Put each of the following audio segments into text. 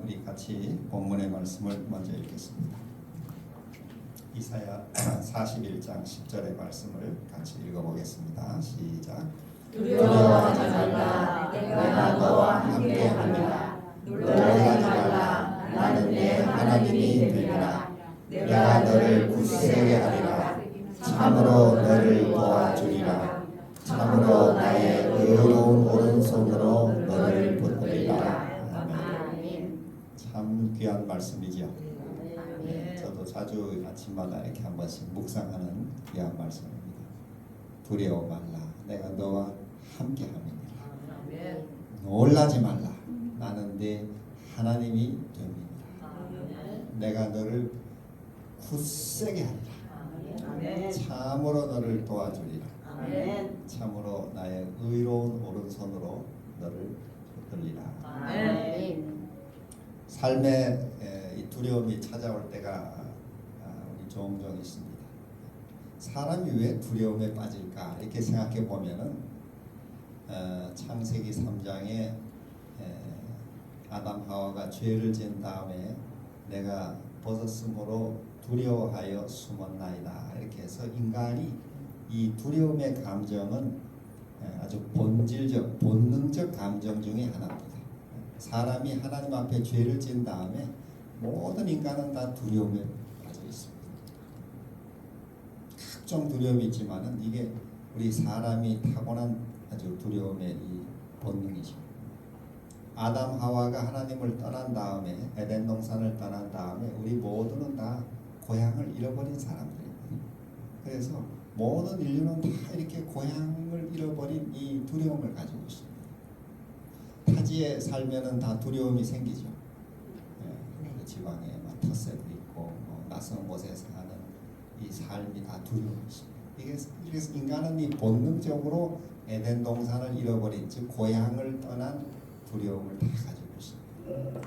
우리 같이 본문의 말씀을 먼저 읽겠습니다. 이사야 41장 10절의 말씀을 같이 읽어보겠습니다. 시작. 두려워하지 말라. 내가 너와 함께하리라. 놀라지 말라. 나는 내 하나님이 되리라. 내가 너를 굳세게 하리라. 참으로 너를 도와주리라. 참으로 나의 의로운 오른손으로 너를 붙들리라. 아멘. 참 귀한 말씀이죠. 저도 자주 아침마다 이렇게 한 번씩 묵상하는 귀한 말씀입니다. 두려워 말라. 내가 너와 함께함이니라. 놀라지 말라. 나는 네 하나님이 됨이니라. 내가 너를 굳세게 하리라. 참으로 너를 도와주리라. 참으로 나의 의로운 오른손으로 너를 붙들리라. 삶에 이 두려움이 찾아올 때가 우리 종종 있습니다. 사람이 왜 두려움에 빠질까 이렇게 생각해 보면은 창세기 3장에 아담 하와가 죄를 지은 다음에 내가 벗었으므로 두려워하여 숨었나이다 이렇게 해서 인간이 이 두려움의 감정은 아주 본질적 본능적 감정 중에 하나입니다. 사람이 하나님 앞에 죄를 지은 다음에 모든 인간은 다 두려움에 빠져 있습니다. 각종 두려움이 있지만은 이게 우리 사람이 타고난 아주 두려움의 이 본능이죠. 아담 하와가 하나님을 떠난 다음에 에덴 동산을 떠난 다음에 우리 모두는 다 고향을 잃어버린 사람들입니다. 그래서 모든 인류는 다 이렇게 고향을 잃어버린 이 두려움을 가지고 있습니다. 타지에 살면은 다 두려움이 생기죠. 그 지방에 막 텃세도 있고 낯선 곳에 사는 이 삶이 다 두려움이 있습니다. 그래서 인간은 이 본능적으로 에덴 동산을 잃어버린 즉 고향을 떠난 두려움을 다 가지고 있습니다.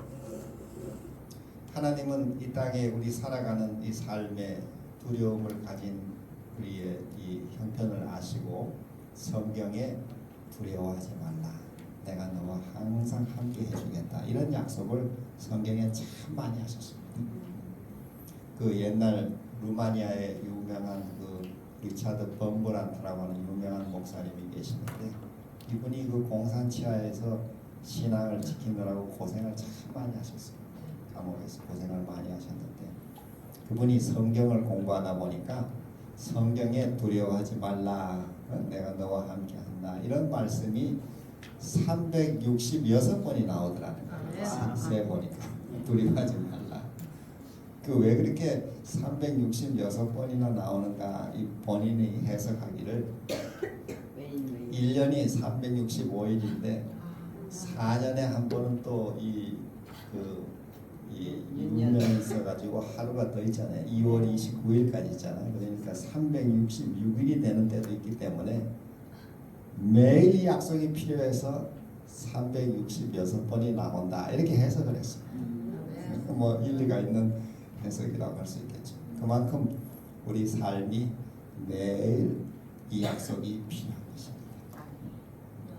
하나님은 이 땅에 우리 살아가는 이 삶에 두려움을 가진 우리의 이 형편을 아시고 성경에 두려워하지 말라. 내가 너와 항상 함께 해주겠다. 이런 약속을 성경에 참 많이 하셨습니다. 그 옛날 루마니아의 유명한 그 리차드 범브란트라고 하는 유명한 목사님이 계시는데 이분이 그 공산치하에서 신앙을 지키느라고 고생을 참 많이 하셨습니다. 감옥에서 고생을 많이 하셨는데 그분이 성경을 공부하다 보니까 성경에 두려워하지 말라. 내가 너와 함께 한다. 이런 말씀이 366번이 나오더라는 거예요. 세 보니까 두려워하지 말라. 그 왜 그렇게 366번이나 나오는가 이 본인이 해석하기를 1년이 365일인데 4년에 한 번은 또 이 유년이 있어가지고 하루가 더 있잖아요. 2월 29일까지 있잖아요. 그러니까 366일이 되는 때도 있기 때문에 매일 약속이 필요해서 366번이 나온다 이렇게 해석을 했어요. 뭐 일리가 있는 해석이라고 할 수 있겠죠. 그만큼 우리 삶이 매일 이 약속이 필요한 것입니다.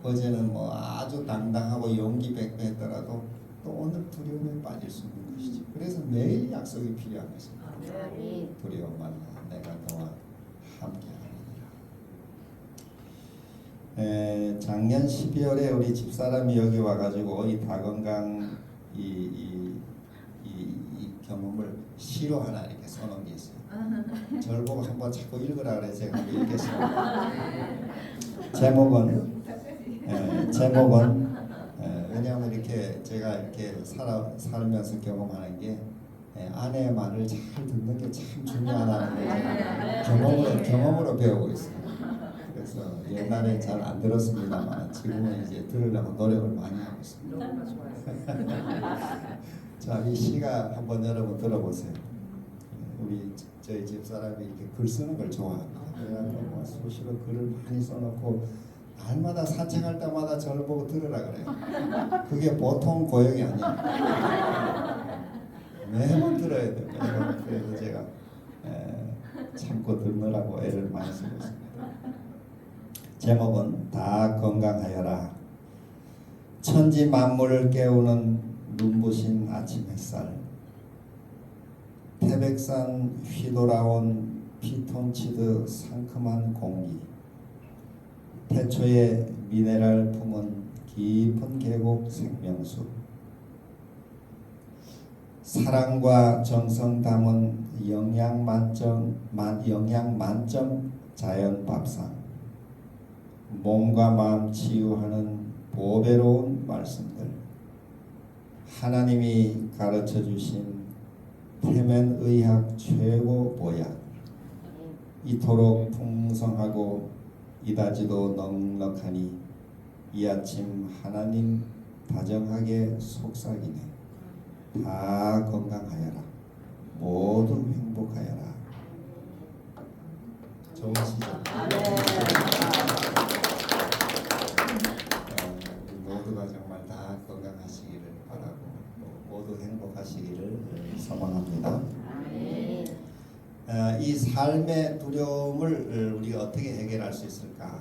어제는 뭐 아주 당당하고 용기 백배했더라도 또 오늘 두려움에 빠질 수 있는 것이죠. 그래서 매일 약속이 필요한 것입니다. 두려워 말라. 내가 너와 함께하리라. 작년 12월에 우리 집사람이 여기 와가지고 이 다건강 이 경험을 시로 하나 이렇게 써놓은 게 있어요. 저를 보고 한번 자꾸 읽으라 그래 제가 한번 읽겠습니다. 제목은 왜냐하면 이렇게 제가 이렇게 살면서 경험하는 게 아내의 말을 잘 듣는 게 참 중요하다는 걸 경험으로 배우고 있어요. 그래서 옛날에 잘 안 들었습니다만 지금은 이제 들으려고 노력을 많이 하고 있습니다. 너무 좋아요. 자, 이 시가 한번 여러분 들어보세요. 우리 저희 집사람이 이렇게 글 쓰는 걸 좋아합니다. 그래가지고 뭐 수시로 글을 많이 써놓고 날마다 산책할 때마다 저를 보고 들으라 그래요. 그게 보통 고역이 아니에요. 매번 들어야 돼요. 그래서 제가 참고 듣느라고 애를 많이 쓰고 있습니다. 제목은 다 건강하여라. 천지 만물을 깨우는 눈부신 아침 햇살, 태백산 휘돌아온 피톤치드 상큼한 공기, 태초의 미네랄 품은 깊은 계곡 생명수, 사랑과 정성 담은 영양 만점 자연 밥상, 몸과 마음 치유하는 보배로운 말씀들, 하나님이 가르쳐 주신 태면의학 최고 보약, 이토록 풍성하고 이다지도 넉넉하니 이 아침 하나님 다정하게 속삭이네. 다 건강하여라. 모두 행복하여라. 좋은 시절. 모두가 정말 다 건강하시기를 바라고 모두 행복하시기를 소망합니다. 이 삶의 두려움을 우리가 어떻게 해결할 수 있을까?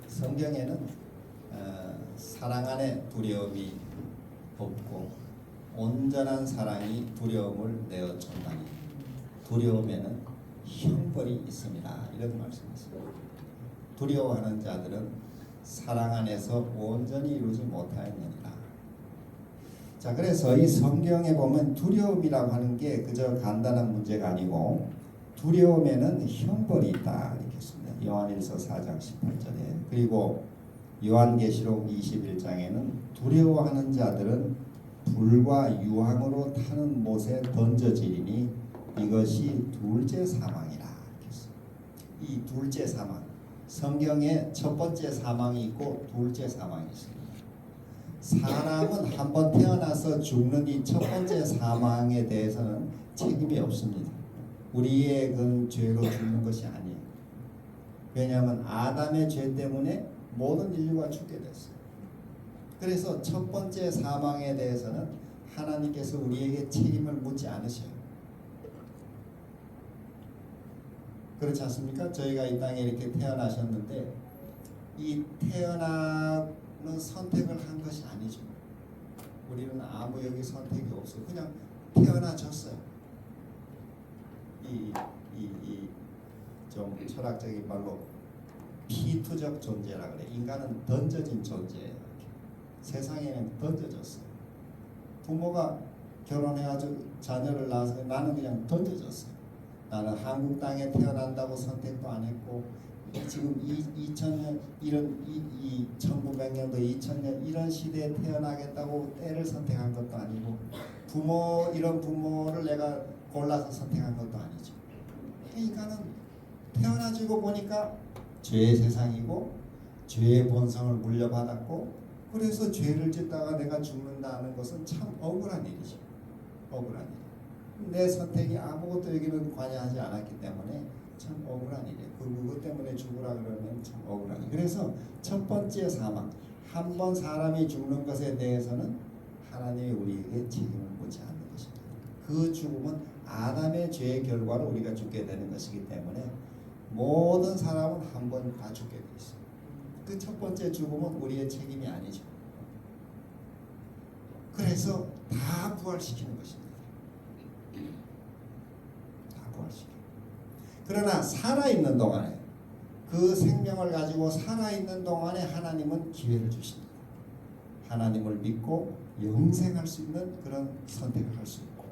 성경에는 사랑 안에 두려움이 없고 온전한 사랑이 두려움을 내어준다니 두려움에는 형벌이 있습니다. 이런 말씀이었습니다. 두려워하는 자들은 사랑 안에서 온전히 이루지 못하였느니라. 자, 그래서 이 성경에 보면 두려움이라고 하는 게 그저 간단한 문제가 아니고 두려움에는 형벌이 있다 이렇게 했습니다. 요한일서 4장 18절에. 그리고 요한계시록 21장에는 두려워하는 자들은 불과 유황으로 타는 못에 던져지리니 이것이 둘째 사망이라 이렇게 했습니다. 이 둘째 사망, 성경에 첫 번째 사망이 있고 둘째 사망이 있습니다. 사람은 한번 태어나서 죽는 이 첫 번째 사망에 대해서는 책임이 없습니다. 우리의 그 죄로 죽는 것이 아니에요. 왜냐하면 아담의 죄 때문에 모든 인류가 죽게 됐어요. 그래서 첫 번째 사망에 대해서는 하나님께서 우리에게 책임을 묻지 않으셔요. 그렇지 않습니까? 저희가 이 땅에 이렇게 태어나셨는데 이 태어나는 선택을 한 것이 아니죠. 우리는 아무 여기 선택이 없어요. 그냥 태어나졌어요. 좀 철학적인 말로 피투적 존재라 그래. 인간은 던져진 존재예요. 세상에는 던져졌어요. 부모가 결혼해가지고 자녀를 낳아서 나는 그냥 던져졌어요. 나는 한국 땅에 태어난다고 선택도 안 했고 지금 2000년 이런 1900년도 2000년 이런 시대에 태어나겠다고 때를 선택한 것도 아니고 이런 부모를 내가 골라서 선택한 것도 아니죠. 인간은 태어나지고 보니까 죄의 세상이고 죄의 본성을 물려받았고 그래서 죄를 짓다가 내가 죽는다는 것은 참 억울한 일이죠. 억울한 일. 내 선택이 아무것도 여기는 관여하지 않았기 때문에 참 억울한 일이에요. 그것 때문에 죽으라 그러면 참 억울한 일. 그래서 첫 번째 사망, 한 번 사람이 죽는 것에 대해서는 하나님이 우리에게 책임을 묻지 않는 것입니다. 그 죽음은 아담의 죄의 결과로 우리가 죽게 되는 것이기 때문에 모든 사람은 한 번 다 죽게 돼 있어요. 그 첫 번째 죽음은 우리의 책임이 아니죠. 그래서 다 부활시키는 것입니다. 다 부활시켜. 그러나 살아있는 동안에 그 생명을 가지고 살아있는 동안에 하나님은 기회를 주십니다. 하나님을 믿고 영생할 수 있는 그런 선택을 할 수 있고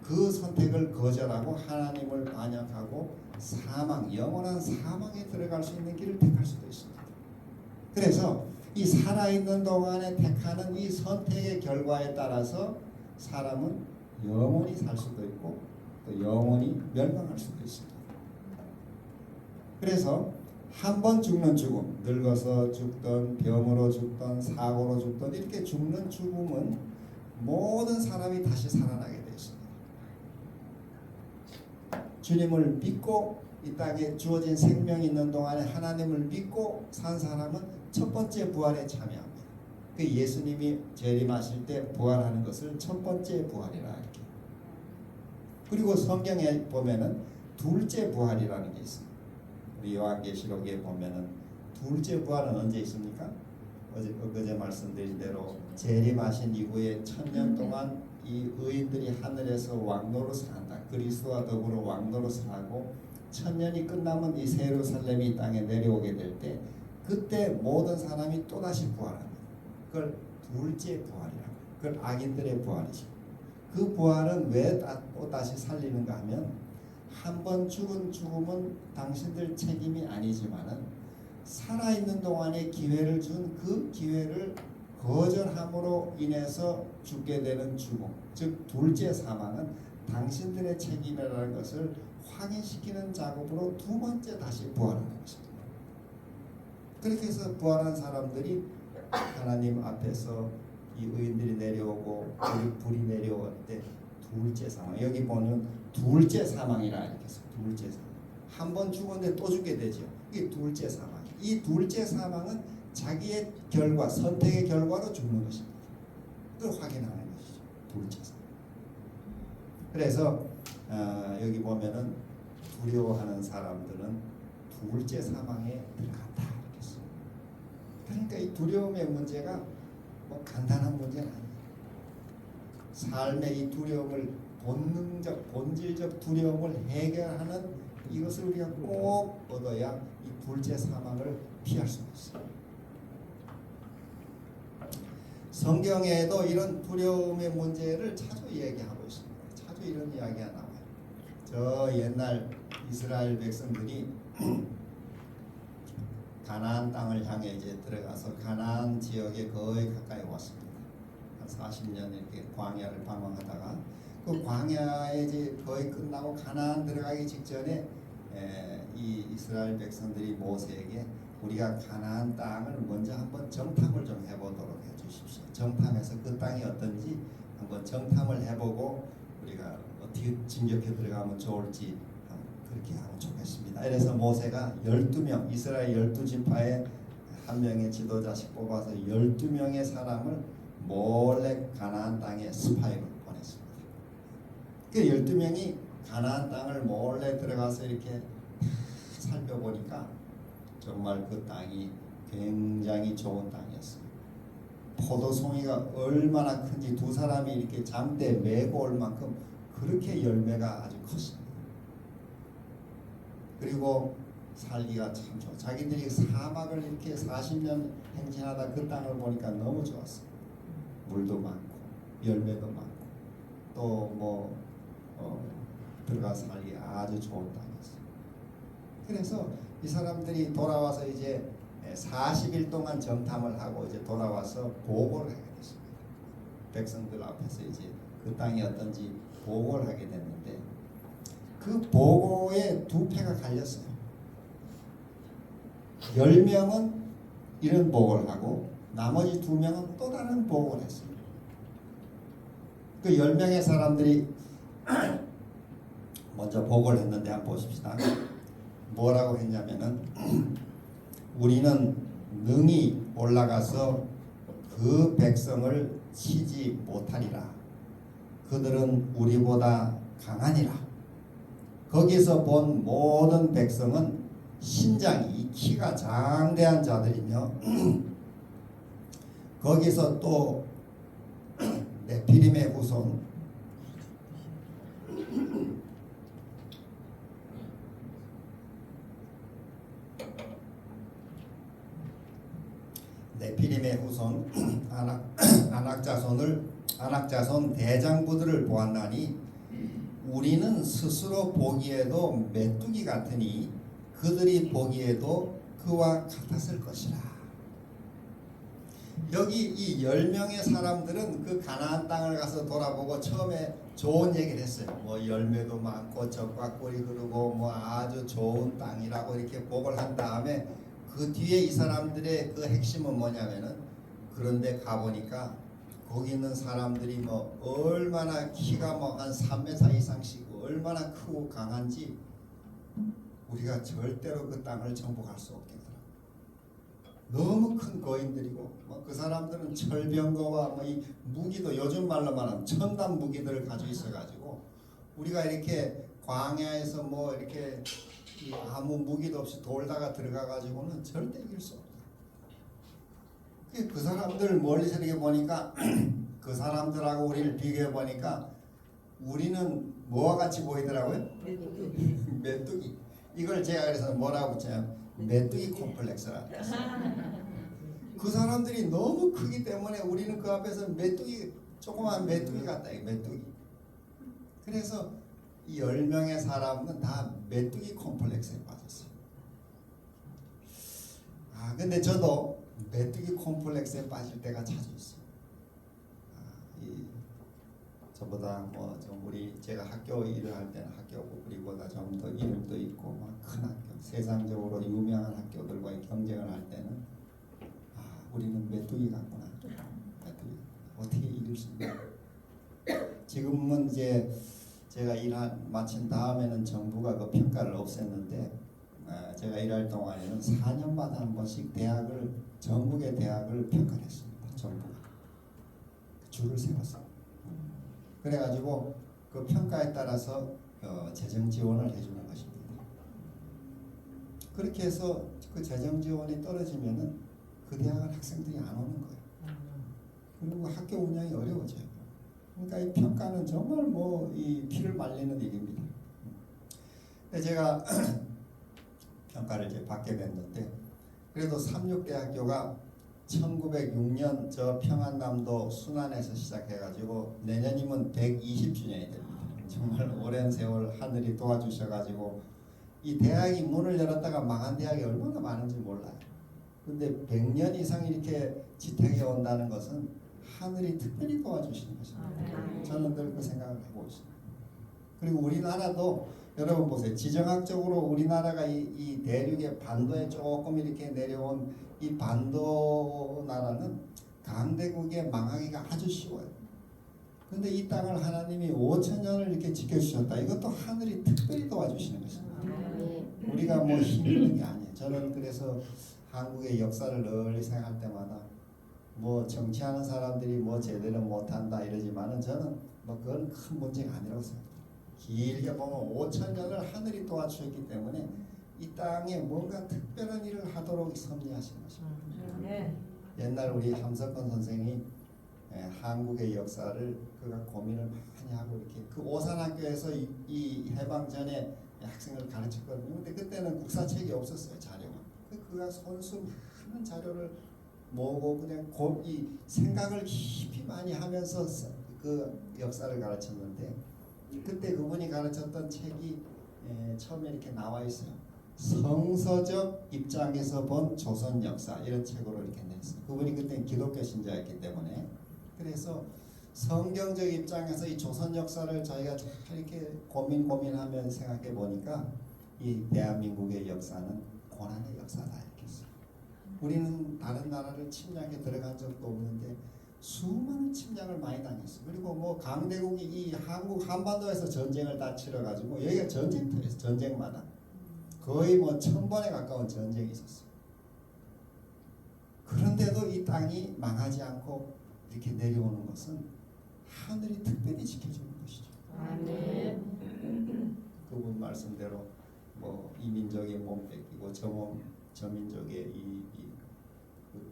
그 선택을 거절하고 하나님을 반역하고 사망, 영원한 사망에 들어갈 수 있는 길을 택할 수도 있습니다. 그래서 이 살아있는 동안에 택하는 이 선택의 결과에 따라서 사람은 영원히 살 수도 있고 또 영원히 멸망할 수도 있습니다. 그래서 한 번 죽는 죽음, 늙어서 죽던 병으로 죽던 사고로 죽던 이렇게 죽는 죽음은 모든 사람이 다시 살아나게 되어 있습니다. 주님을 믿고 이 땅에 주어진 생명이 있는 동안에 하나님을 믿고 산 사람은 첫 번째 부활에 참여합니다. 그 예수님이 재림하실 때 부활하는 것을 첫 번째 부활이라 이렇게. 그리고 성경에 보면은 둘째 부활이라는 게 있습니다. 우리 요한계시록에 보면은 둘째 부활은 언제 있습니까? 어제 말씀드린 대로 재림하신 이후에 1000년 동안 이 의인들이 하늘에서 왕노로 산다. 그리스도와 더불어 왕노로 사고 1000년이 끝나면 이 새 예루살렘이 이 땅에 내려오게 될 때 그때 모든 사람이 또다시 부활합니다. 그걸 둘째 부활이라고. 그걸 악인들의 부활이죠. 그 부활은 왜 또다시 살리는가 하면 한 번 죽은 죽음은 당신들 책임이 아니지만은 살아있는 동안에 기회를 준 그 기회를 거절함으로 인해서 죽게 되는 죽음, 즉 둘째 사망은 당신들의 책임이라는 것을 확인시키는 작업으로 두 번째 다시 부활하는 것입니다. 그렇게 해서 부활한 사람들이 하나님 앞에서 이 의인들이 내려오고 불이 내려올 때 둘째 사망, 여기 보면 둘째 사망이라 이렇게 해서 둘째 사망, 한 번 죽었는데 또 죽게 되죠. 이게 둘째 사망. 이 둘째 사망은 자기의 결과, 선택의 결과로 죽는 것입니다. 그걸 확인하는 것이죠. 둘째 사망. 그래서 여기 보면은 두려워하는 사람들은 둘째 사망에 들어간다 이렇게 씁니다. 그러니까 이 두려움의 문제가 뭐 간단한 문제는 아니에요. 삶의 이 두려움을 본능적, 본질적 두려움을 해결하는 이것을 우리가 꼭 얻어야 이 둘째 사망을 피할 수가 있어요. 성경에도 이런 두려움의 문제를 자주 얘기하고 있습니다. 자주 이런 이야기가 나와요. 저 옛날 이스라엘 백성들이 가나안 땅을 향해 이제 들어가서 가나안 지역에 거의 가까이 왔습니다. 한 40년 이렇게 광야를 방황하다가 그 광야에 이제 거의 끝나고 가나안 들어가기 직전에 이 이스라엘 백성들이 모세에게 우리가 가나안 땅을 먼저 한번 정탐을 좀 해보도록 해주십시오. 정탐해서 그 땅이 어떤지 한번 정탐을 해보고 우리가 어떻게 진격해 들어가면 좋을지 그렇게 하면 좋겠습니다. 이래서 모세가 12명 이스라엘 12지파의 한 명의 지도자씩 뽑아서 12명의 사람을 몰래 가나안 땅에 스파이로 보냈습니다. 그 12명이 가나안 땅을 몰래 들어가서 이렇게 살펴보니까 정말 그 땅이 굉장히 좋은 땅이었어요. 포도송이가 얼마나 큰지 두 사람이 이렇게 잠대 메고 올 만큼 그렇게 열매가 아주 컸습니다. 그리고 살기가 참 좋아. 자기들이 사막을 이렇게 40년 행진하다 그 땅을 보니까 너무 좋았어요. 물도 많고 열매도 많고 또 들어가 살기 아주 좋은 땅이었어요. 그래서 이 사람들이 돌아와서 이제 40일 동안 정탐을 하고 이제 돌아와서 보고를 하게 됐습니다. 백성들 앞에서 이제 그 땅이 어떤지 보고를 하게 됐는데 그 보고에 두 패가 갈렸어요. 10명은 이런 보고를 하고 나머지 2명은 또 다른 보고를 했습니다. 그 10명의 사람들이 먼저 보고를 했는데 한번 보십시다. 뭐라고 했냐면은 우리는 능히 올라가서 그 백성을 치지 못하리라. 그들은 우리보다 강하니라. 거기서 본 모든 백성은 신장이 키가 장대한 자들이며 거기서 또 네피림의 후손 네피림의 후손 아낙자손 대장부들을 보았나니 우리는 스스로 보기에도 메뚜기 같으니 그들이 보기에도 그와 같았을 것이라. 여기 이 10명의 사람들은 그 가나안 땅을 가서 돌아보고 처음에 좋은 얘기를 했어요. 뭐 열매도 많고 적과 꿀이 흐르고 뭐 아주 좋은 땅이라고 이렇게 보고를 한 다음에 그 뒤에 이 사람들의 그 핵심은 뭐냐면은 그런데 가보니까 거기 있는 사람들이 뭐 얼마나 키가 뭐 한 3m 이상씩 얼마나 크고 강한지 우리가 절대로 그 땅을 정복할 수 없겠더라. 너무 큰 거인들이고 뭐 그 사람들은 철병거와 뭐 이 무기도 요즘 말로 말하면 첨단 무기들을 가지고 있어가지고 우리가 이렇게 광야에서 뭐 이렇게 아무 무기도 없이 돌다가 들어가가지고는 절대 이길 수 없다. 그 사람들 멀리서 이렇게 보니까 그 사람들하고 우리를 비교해 보니까 우리는 뭐와 같이 보이더라고요? 메뚜기. 이걸 제가 그래서 뭐라고 붙여요? 메뚜기 콤플렉스라. 그 사람들이 너무 크기 때문에 우리는 그 앞에서 메뚜기, 조그만 메뚜기 같다. 메뚜기. 그래서 이 10명의 사람은 다 메뚜기 콤플렉스에 빠졌어요. 근데 저도 메뚜기 콤플렉스에 빠질 때가 자주 있어요. 저보다 뭐 좀 제가 학교 일을 할 때는 학교고 우리보다 좀 더 이름도 있고 막 큰 학교, 세상적으로 유명한 학교들과의 경쟁을 할 때는 우리는 메뚜기 같구나. 메뚜기. 어떻게 이길 수 있나? 지금은 이제 제가 마친 다음에는 정부가 그 평가를 없앴는데 제가 일할 동안에는 4년마다 한 번씩 전국의 대학을 평가를 했습니다. 정부가 줄을 세웠어요. 그래가지고 그 평가에 따라서 재정 지원을 해주는 것입니다. 그렇게 해서 그 재정 지원이 떨어지면은 그 대학은 학생들이 안 오는 거예요. 그리고 학교 운영이 어려워져요. 그러니까 이 평가는 정말 이 피를 말리는 일입니다. 근데 제가 평가를 이제 받게 됐는데 그래도 삼육대학교가 1906년 저 평안남도 순안에서 시작해가지고 내년이면 120주년이 됩니다. 정말 오랜 세월 하늘이 도와주셔가지고 이 대학이 문을 열었다가 망한 대학이 얼마나 많은지 몰라요. 근데 100년 이상 이렇게 지탱해 온다는 것은 하늘이 특별히 도와주시는 것입니다. 저는 늘 그 생각을 하고 있습니다. 그리고 우리나라도 여러분 보세요. 지정학적으로 우리나라가 이 대륙의 반도에 조금 이렇게 내려온 이 반도 나라는 강대국에 망하기가 아주 쉬워요. 근데 이 땅을 하나님이 5,000년을 이렇게 지켜주셨다. 이것도 하늘이 특별히 도와주시는 것입니다. 우리가 힘 있는 게 아니에요. 저는 그래서 한국의 역사를 널리 생각할 때마다 정치하는 사람들이 제대로 못한다 이러지만은 저는 그건 큰 문제가 아니라고 생각합니다. 길게 보면 5,000년을 하늘이 도와주셨기 때문에 이 땅에 뭔가 특별한 일을 하도록 섭리하신 것입니다. 옛날 우리 함석헌 선생이 한국의 역사를 그가 고민을 많이 하고 이렇게 그 오산학교에서 이 해방 전에 학생을 가르쳤거든요. 근데 그때는 국사책이 없었어요. 자료가. 그가 손수 많은 자료를 모으고 그냥 이 생각을 깊이 많이 하면서 그 역사를 가르쳤는데 그때 그분이 가르쳤던 책이 처음에 이렇게 나와 있어요. 성서적 입장에서 본 조선 역사 이런 책으로 이렇게 냈어요. 그분이 그때 기독교 신자였기 때문에 그래서 성경적 입장에서 이 조선 역사를 저희가 이렇게 고민하면 생각해 보니까 이 대한민국의 역사는 고난의 역사다 이렇게 했어요. 우리는 다른 나라를 침략에 들어간 적도 없는데 수많은 침략을 많이 당했어요. 그리고 강대국이 이 한국 한반도에서 전쟁을 다 치러가지고 여기가 전쟁터였어요. 전쟁마다 거의 1000번에 가까운 전쟁이 있었어요. 그런데도 이 땅이 망하지 않고 이렇게 내려오는 것은 하늘이 특별히 지켜주는 것이죠. 그분 말씀대로 이 민족의 몸 뺏기고 저 민족의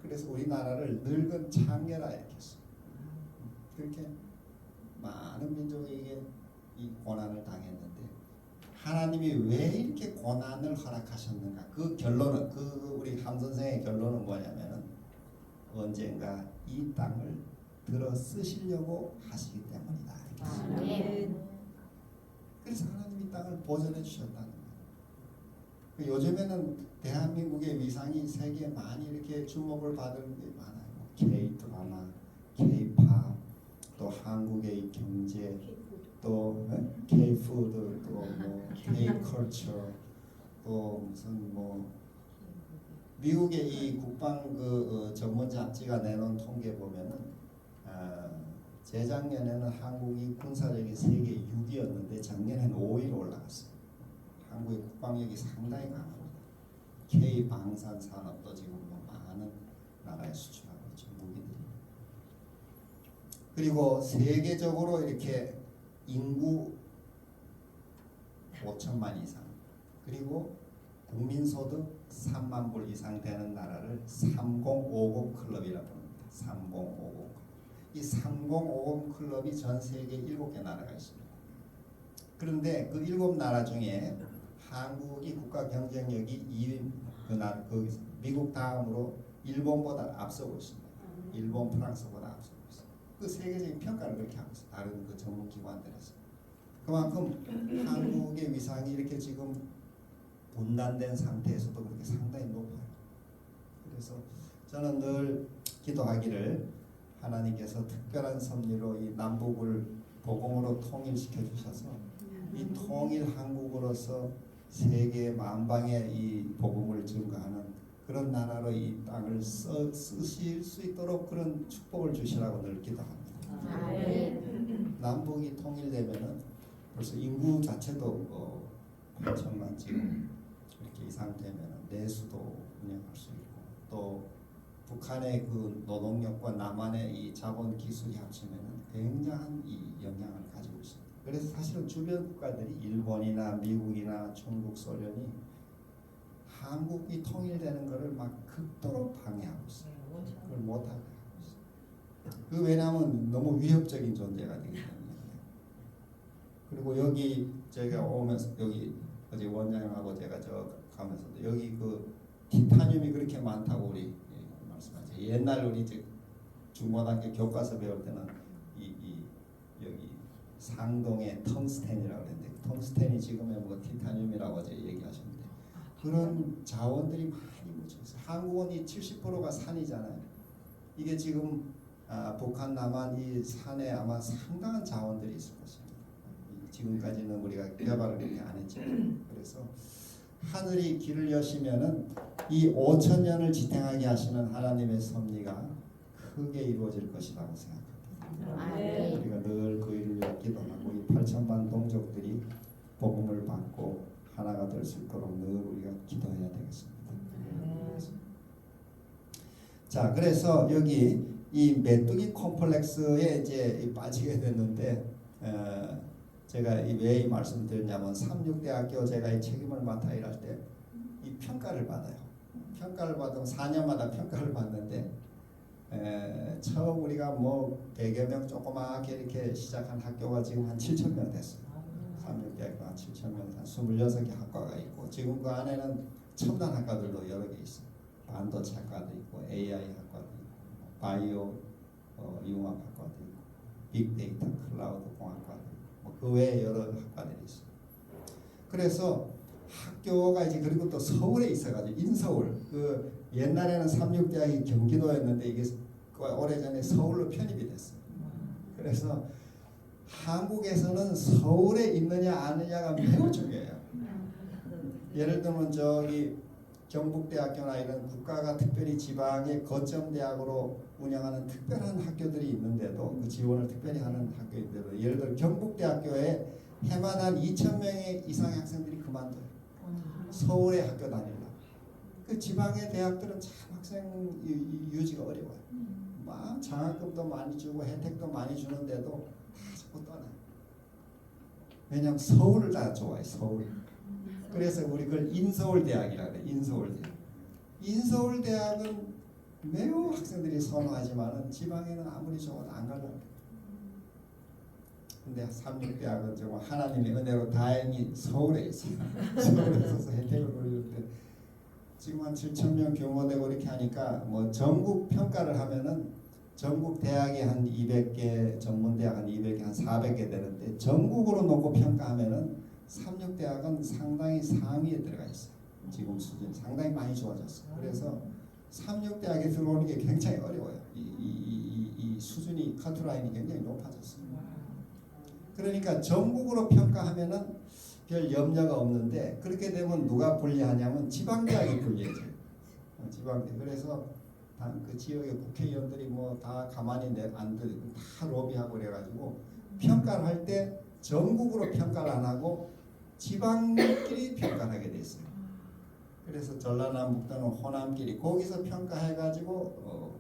그래서 우리나라를 늙은 창녀라 이렇게 했어요. 그렇게 많은 민족에게 이 고난을 당했는데 하나님이 왜 이렇게 고난을 허락하셨는가? 그 결론은 우리 함 선생의 결론은 뭐냐면은 언젠가 이 땅을 들어 쓰시려고 하시기 때문이다. 그래서 하나님이 땅을 보존해 주셨다는 거예요. 요즘에는 대한민국의 위상이 세계에 많이 이렇게 주목을 받는 게 많아요. K-드라마, K-팝, 또 한국의 경제, 또 K-푸드, 또 K-컬처, 또 무슨 미국의 이 국방 전문 잡지가 내놓은 통계 보면은 재작년에는 한국이 군사력이 세계 6위였는데 작년에는 5위로 올라갔어요. 한국의 국방력이 상당히 강합니다. K 방산 산업도 지금 많은 나라에 수출하고 있죠. 무기들이. 그리고 세계적으로 이렇게 인구 5천만 이상 그리고 국민소득 3만 불 이상 되는 나라를 3050 클럽이라고 합니다. 3050. 이 3050 클럽이 전 세계 7개 나라가 있습니다. 그런데 그 7나라 중에 한국이 국가 경쟁력이 2위, 미국 다음으로 일본보다 앞서고 있습니다. 일본, 프랑스보다 앞서고 있습니다. 그 세계적인 평가를 그렇게 하고 있어요. 다른 그 전문 기관들에서. 그만큼 한국의 위상이 이렇게 지금 분단된 상태에서도 그렇게 상당히 높아요. 그래서 저는 늘 기도하기를 하나님께서 특별한 섭리로 이 남북을 복음으로 통일시켜 주셔서 이 통일 한국으로서 세계 만방에 이 복음을 증거하는 그런 나라로 이 땅을 쓰실 수 있도록 그런 축복을 주시라고 늘 기도합니다. 남북이 통일되면은 벌써 인구 자체도 8천만 지금 이렇게 이상 되면은 내수도 운영할 수 있고 또 북한의 그 노동력과 남한의 이 자본 기술이 합치면은 굉장한 이 영향을 가지고 있습니다. 그래서 사실은 주변 국가들이 일본이나 미국이나 중국, 소련이 한국이 통일되는 것을 막 극도로 방해하고 있어요. 그걸 못하게 하고 있어요. 그 왜냐하면 너무 위협적인 존재가 되기 때문에. 그리고 여기 제가 오면서 여기 어제 원장님하고 제가 저 가면서도 여기 그 티타늄이 그렇게 많다고 우리 말씀하죠. 옛날 우리 중고등학교 교과서 배울 때는 여기 상동의 텅스텐이라고 그랬는데 텅스텐이 지금의 뭐 티타늄이라고 어제 얘기하셨는데 그런 자원들이 많이 묻혀 있어요. 한국은 이 70%가 산이잖아요. 이게 지금 북한, 남한 이 산에 아마 상당한 자원들이 있을 것입니다. 지금까지는 우리가 개발을 그렇게 안 했지만 그래서 하늘이 길을 여시면은 이 5천년을 지탱하게 하시는 하나님의 섭리가 크게 이루어질 것이라고 생각합니다. 우리가 늘 그 일을 위해 기도하고 이 8천만 동족들이 복음을 받고 하나가 될 수 있도록 늘 우리가 기도해야 되겠습니다. 자, 그래서 여기 이 메뚜기 콤플렉스에 이제 빠지게 됐는데 제가 왜 이 말씀을 드렸냐면 삼육대학교 제가 이 책임을 맡아 일할 때 이 평가를 받아요. 평가를 받으면 4년마다 평가를 받는데 처음 우리가 뭐 100여 명 조그맣게 이렇게 시작한 학교가 지금 한 7천 명 됐어요. 삼육대학교 한 7천 명, 한 26개 학과가 있고 지금 그 안에는 첨단 학과들도 여러 개 있어요. 반도체 학과도 있고 AI 학과도 있고 바이오 융합 학과도 있고 빅데이터 클라우드 공학과도 있고 그 외에 여러 학과들이 있어요. 그래서 학교가 이제 그리고 또 서울에 있어가지고 인서울 그 옛날에는 삼육대학이 경기도였는데 이게 오래전에 서울로 편입이 됐어요. 그래서 한국에서는 서울에 있느냐 아느냐가 매우 중요해요. 예를 들면 저기 경북대학교나 이런 국가가 특별히 지방의 거점 대학으로 운영하는 특별한 학교들이 있는데도 그 지원을 특별히 하는 학교인데도 예를 들어 경북대학교에 해마다 2,000명의 이상의 학생들이 그만둬요. 서울에 학교 다니려고. 그 지방의 대학들은 참 학생 유지가 어려워요. 막 장학금도 많이 주고 혜택도 많이 주는데도 다 자꾸 떠나요. 왜냐하면 서울을 다 좋아해. 서울. 그래서 우리 그걸 인서울대학이라고 그래. 인서울대학. 인서울대학은 매우 학생들이 선호하지만은 지방에는 아무리 좋아도 안 가려고. 근데 삼육대학은 정말 하나님의 은혜로 다행히 서울에 있어요. 서울에 있어서 혜택을 누리는데 지금 한 7,000명 규모되고 이렇게 하니까 뭐 전국 평가를 하면은 전국 대학이 한 200개, 전문대학 한 200개, 한 400개 되는데 전국으로 놓고 평가하면은 삼육대학은 상당히 상위에 들어가 있어요. 지금 수준 상당히 많이 좋아졌어요. 그래서 삼육대학에 들어오는 게 굉장히 어려워요. 이 수준이 커트라인이 굉장히 높아졌어요. 그러니까 전국으로 평가하면은 별 염려가 없는데 그렇게 되면 누가 불리하냐면 지방대학이 불리해져요. 지방대. 그래서 그 지역의 국회의원들이 뭐 다 가만히 안 들고 다 로비하고 그래가지고 평가를 할 때 전국으로 평가를 안 하고 지방끼리 평가를 하게 돼 있어요. 그래서 전라남북도는 호남끼리 거기서 평가해가지고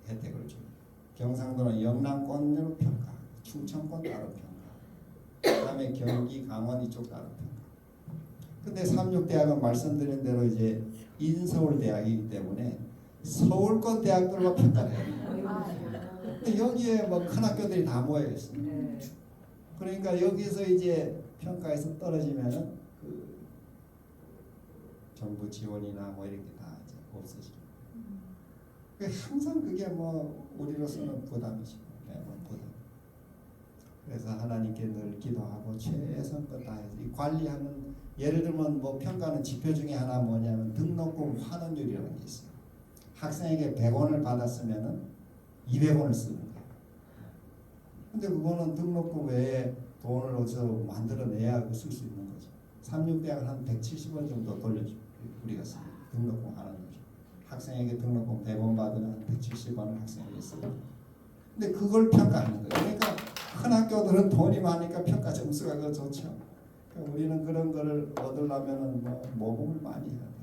혜택을 줘요. 경상도는 영남권으로 평가, 충청권 따로 평가, 그다음에 경기, 강원 이쪽 따로 평가. 근데 삼육대학은 말씀드린 대로 이제 인서울대학이기 때문에 서울권 대학들과 평가를 해요. 근데 여기에 뭐 큰 학교들이 다 모여 있습니다. 그러니까 여기서 이제 평가에서 떨어지면은 그 정부 지원이나 뭐 이렇게 다 이제 없어지고. 항상 그게 뭐 우리로서는 부담이죠. 매번 부담. 그래서 하나님께 늘 기도하고 최선껏 다해서 이 관리하는, 예를 들면 뭐 평가는 지표 중에 하나 뭐냐면 등록금 환원율이라는 게 있어요. 학생에게 100원을 받았으면은 200원을 쓰는 거예요. 근데 그거는 등록금 외에 돈을 어디서 만들어내야 쓸 수 있는 거죠. 삼육대학은 한 170원 정도 돌려줘. 우리가 쓰는 등록금 환원율. 학생에게 등록금 100원 받으면 170원을 학생에게 쓰고. 근데 그걸 평가하는 거예요. 그러니까 큰 학교들은 돈이 많으니까 평가 점수가 더 좋죠. 그러니까 우리는 그런 거를 얻으려면은 뭐 모금을 많이 해야 돼요.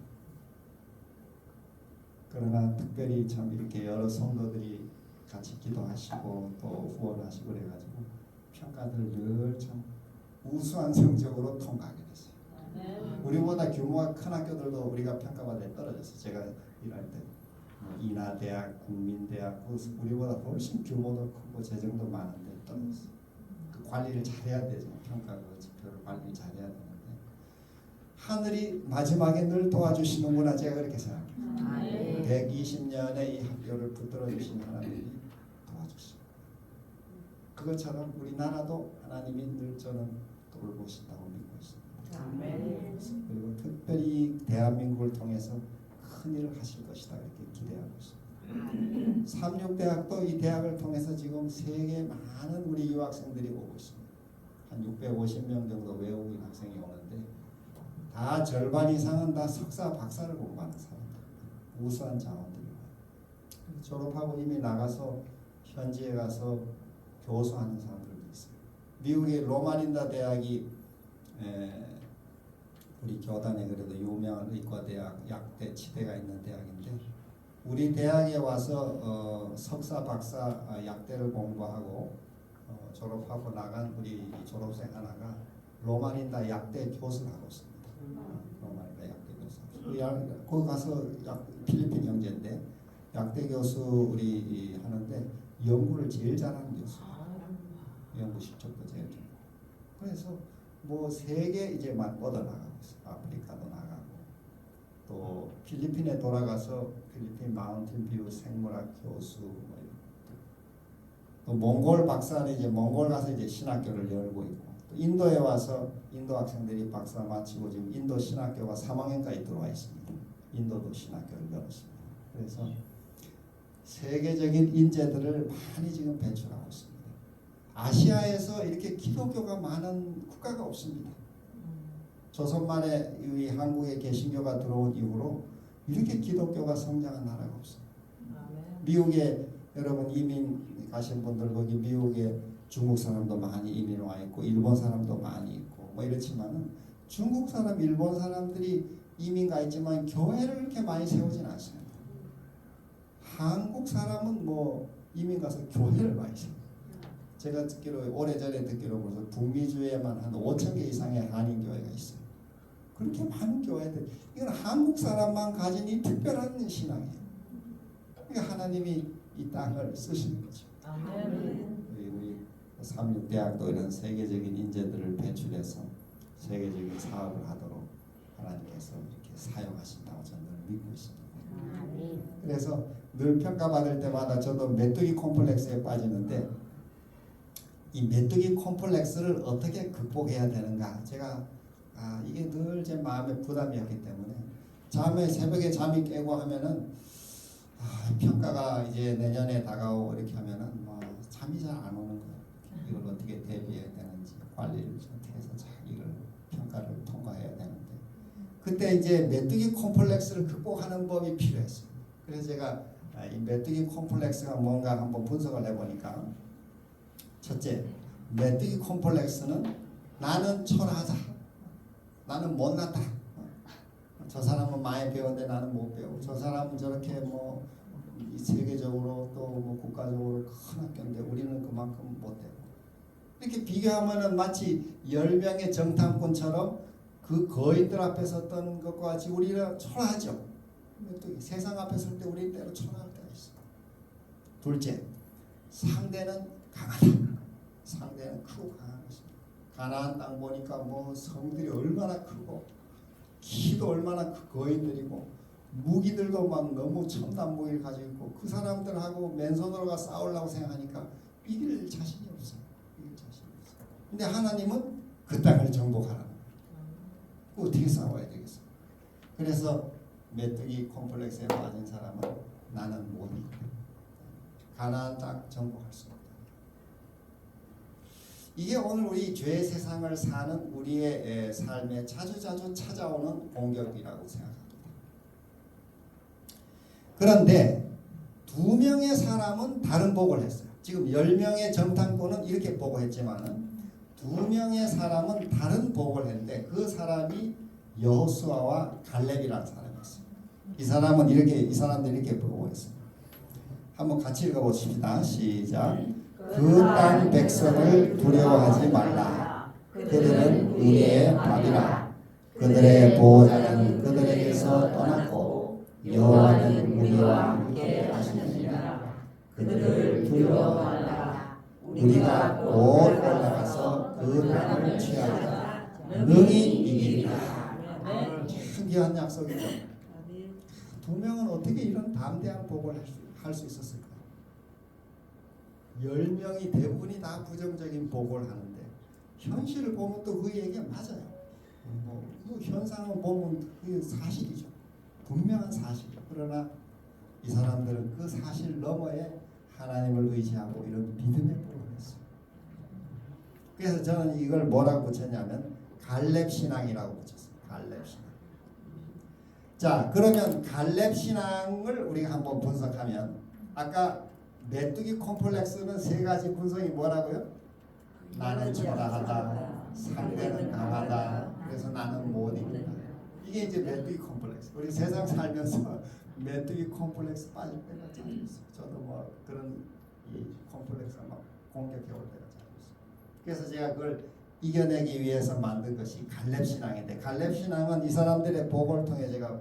그러나 특별히 참 이렇게 여러 성도들이 같이 기도하시고 또 후원하시고 그래가지고 평가들 늘 참 우수한 성적으로 통과하게 됐어요. 우리보다 규모가 큰 학교들도 우리가 평가받을 때 떨어졌어요. 제가 일할 때 인하대학, 국민대학 우리보다 훨씬 규모도 크고 재정도 많은데 떨어졌어요. 그 관리를 잘해야 되죠. 평가 그 지표를 관리 잘해야 되는데 하늘이 마지막에 늘 도와주시는구나, 제가 그렇게 생각해요. 120년의 이 학교를 붙들어 주신 하나님이 도와주시고, 그것처럼 우리나라도 하나님이 늘 저는 돌보신다고 믿고 있습니다. 그리고 특별히 대한민국을 통해서 큰 일을 하실 것이다 이렇게 기대하고 있습니다. 삼육대학도 이 대학을 통해서 지금 세계 많은 우리 유학생들이 오고 있습니다. 한 650명 정도 외국인 학생이 오는데 다 절반 이상은 다 석사, 박사를 공부하는 사람들, 우수한 자원들이에요. 졸업하고 이미 나가서 현지에 가서 교수하는 사람들도 있어요. 미국의 로마린다 대학이 우리 교단에 그래도 유명한 의과대학, 약대, 치대가 있는 대학인데 우리 대학에 와서 석사, 박사, 약대를 공부하고 졸업하고 나간 우리 졸업생 하나가 로마린다 약대 교수를 하고 있습니다. 로마린다 약대 교수. 거기 가서 필리핀 형제인데 약대 교수 우리 하는데 연구를 제일 잘하는 교수예요. 연구 실적도 제일 좋고. 그래서 뭐 세계 이제 막 뻗어나가고 있어요. 아프리카도 나가고 또 필리핀에 돌아가서 필리핀 마운틴 뷰 생물학 교수 뭐 또 몽골 박사는 이제 몽골 가서 이제 신학교를 열고 있고 또 인도에 와서 인도 학생들이 박사 마치고 지금 인도 신학교가 3학년까지 들어와 있습니다. 인도도 신학교를 열었습니다. 그래서 세계적인 인재들을 많이 지금 배출하고 있습니다. 아시아에서 이렇게 기독교가 많은 국가가 없습니다. 조선말에 이 한국에 개신교가 들어온 이후로 이렇게 기독교가 성장한 나라가 없어요. 미국에 여러분 이민 가신 분들 거기 미국에 중국 사람도 많이 이민 와 있고 일본 사람도 많이 있고 뭐 이렇지만은 중국 사람, 일본 사람들이 이민 가 있지만 교회를 그렇게 많이 세우진 않습니다. 한국 사람은 뭐 이민 가서 교회를 많이 세워요. 제가 듣기로 오래전에 듣기로 벌써 북미주에만 한 5,000개 이상의 한인교회가 있어요. 그렇게 많은 교회들, 이건 한국 사람만 가진 이 특별한 신앙이에요. 그러니까 하나님이 이 땅을 쓰시는 거죠. 우리 삼육대학도 이런 세계적인 인재들을 배출해서 세계적인 사업을 하도록 하나님께서 이렇게 사용하신다고 저는 믿고 있습니다. 그래서 늘 평가받을 때마다 저도 메뚜기 콤플렉스에 빠지는데 이 메뚜기 콤플렉스를 어떻게 극복해야 되는가, 제가 이게 늘 제 마음의 부담이었기 때문에 새벽에 잠이 깨고 하면은 평가가 이제 내년에 다가오고 이렇게 하면은 잠이 잘 안 오는 거예요. 이걸 어떻게 대비해야 되는지, 관리를 어떻게 해서 잘 이걸 평가를 통과해야 되는데 그때 이제 메뚜기 콤플렉스를 극복하는 법이 필요했어요. 그래서 제가 이 메뚜기 콤플렉스가 뭔가 한번 분석을 해보니까, 첫째, 메뚜기 콤플렉스는 나는 초라하다, 나는 못났다, 저 사람은 많이 배웠는데 나는 못 배우고, 저 사람은 저렇게 뭐 세계적으로 또 뭐 국가적으로 큰 학교인데 우리는 그만큼 못되고, 이렇게 비교하면은 마치 10명의 정탐꾼처럼 그 거인들 앞에 섰던 것과 같이 우리는 초라하죠. 또 세상 앞에 설 때 우리 때로 초라할 때가 있어. 둘째, 상대는 강하다. 상대는 크고 강한 것입니다. 가나안 땅 보니까 뭐 성들이 얼마나 크고 키도 얼마나 거인들이고 무기들도 막 너무 첨단 무기를 가지고 있고 그 사람들하고 맨손으로가 싸우려고 생각하니까 이길 자신이 없어요. 이길 자신이 없어요. 근데 하나님은 그 땅을 정복하라는 거예요. 어떻게 싸워야 되겠어요? 그래서 메뚜기 콤플렉스에 빠진 사람은 나는 못 이겨. 가나안 땅 정복할 수 없다. 이게 오늘 우리 죄 세상을 사는 우리의 삶에 자주자주 찾아오는 공격이라고 생각합니다. 그런데 2명의 사람은 다른 복을 했어요. 지금 10명의 정탐꾼은 이렇게 보고했지만은 2명의 사람은 다른 복을 했는데 그 사람이 여호수아와 갈렙이라는 사람이었어요. 이 사람은 이 사람들이 이렇게 보고했어요. 한번 같이 읽어보십시다. 시작. 그 땅 백성을 두려워하지 말라. 그들은 우리의 밥이라. 그들의 보호자는 그들에게서 떠났고 여호와는 우리와 함께 하시느니라. 그들을 두려워하라. 우리가 곧 올라가서 그 땅을 취하자. 능히 이기리라. 신기한 약속이죠. 2명은 어떻게 이런 담대한 복을 할 수 있었을까? 10명이 대부분이 다 부정적인 복을 하는데 현실을 보면 또 그 얘기가 맞아요. 뭐 현상을 보면 그 사실이죠. 분명한 사실. 그러나 이 사람들은 그 사실 너머에 하나님을 의지하고 이런 믿음의 복을 했어요. 그래서 저는 이걸 뭐라고 붙였냐면 갈렙 신앙이라고 붙였어요. 갈렙 신앙. 자, 그러면 갈렙 신앙을 우리가 한번 분석하면 아까 메뚜기 콤플렉스는 3가지 분석이 뭐라고요? 나는 초라하다, 상대는 강하다, 그래서 나는 못 이긴다. 이게 이제 메뚜기 콤플렉스. 우리 세상 살면서 메뚜기 콤플렉스 빠질 때가 자주 있어요. 저도 뭐 그런 이 콤플렉스가 막 공격해 올 때가 자주 있어요. 그래서 제가 그걸 이겨내기 위해서 만든 것이 갈렙 신앙인데, 갈렙 신앙은 이 사람들의 복을 통해 제가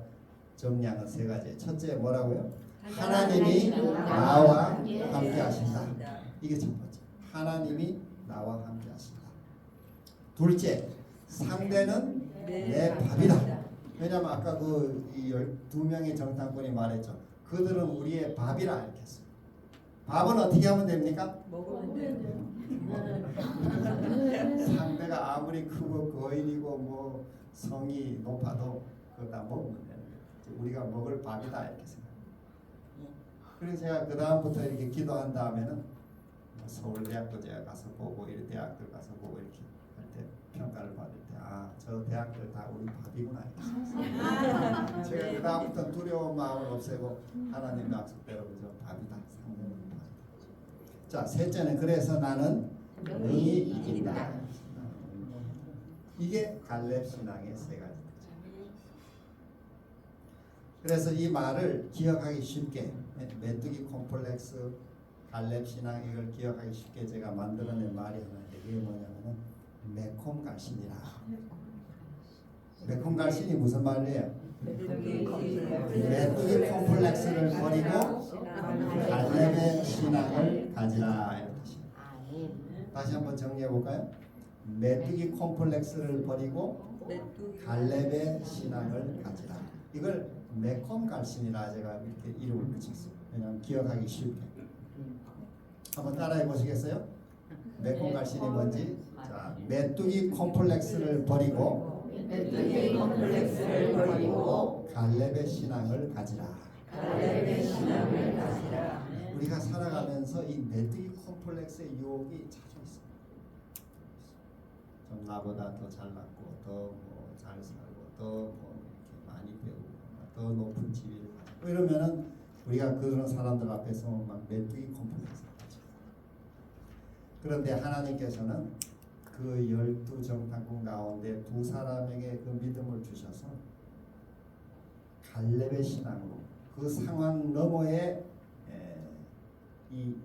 정리한 건 3가지. 첫째 뭐라고요? 하나님이 나와 함께 하신다. 이게 첫 번째. 하나님이 나와 함께 하신다. 둘째, 상대는 내 밥이다. 왜냐하면 아까 그 12명의 정탐꾼이 말했죠. 그들은 우리의 밥이라 이렇게 했어요. 밥은 어떻게 하면 됩니까? 먹으면 돼요. 상대가 아무리 크고 거인이고 뭐 성이 높아도 그거 다 먹으면 되는 거예요. 우리가 먹을 밥이다 이렇게 생각합니다. 그래서 제가 그 다음부터 이렇게 기도한 다음에는 서울대학도 제가 가서 보고 이런 대학들 가서 보고 이렇게 할 때 평가를 받을 때 저 대학들 다 우리 밥이구나 이렇게 제가 그 다음부터 두려운 마음을 없애고 하나님 약속대로 저 밥이다. 상대는 밥이다. 자, 셋째는 그래서 나는 능히 이긴다. 이게 갈렙 신앙의 3가지. 그래서 이 말을 기억하기 쉽게 메뚜기 콤플렉스, 갈렙 신앙 이걸 기억하기 쉽게 제가 만들어낸 말이 하나 있는데 그게 뭐냐면은 매콤 갈신이라. 매콤 갈신이 무슨 말이에요? 메뚜기 콤플렉스를 버리고 갈렙의 신앙을 가지라 이런 뜻입니다. 다시 한번 정리해 볼까요? 메뚜기 콤플렉스를 버리고 갈렙의 신앙을 가지라. 이걸 매콤 갈신이라 제가 이렇게 이름을 붙였어요. 왜냐하면 기억하기 쉽게. 한번 따라해 보시겠어요? 매콤 갈신이 뭔지. 자, 메뚜기 콤플렉스를 버리고 갈렙의 신앙을 가지라. 우리가 살아가면서 이 메뚜기 콤플렉스의 유혹이 자주 있어요. 좀 나보다 더 잘났고 더 뭐 잘 살고 더 뭐 이렇게 많이 배우고 더 높은 지위를 가지고 이러면은 우리가 그런 사람들 앞에서 막 메뚜기 콤플렉스를 가지고. 그런데 하나님께서는 그 12 정탐꾼 가운데 2 사람에게 그 믿음을 주셔서 갈렙의 신앙으로 그 상황 너머에 이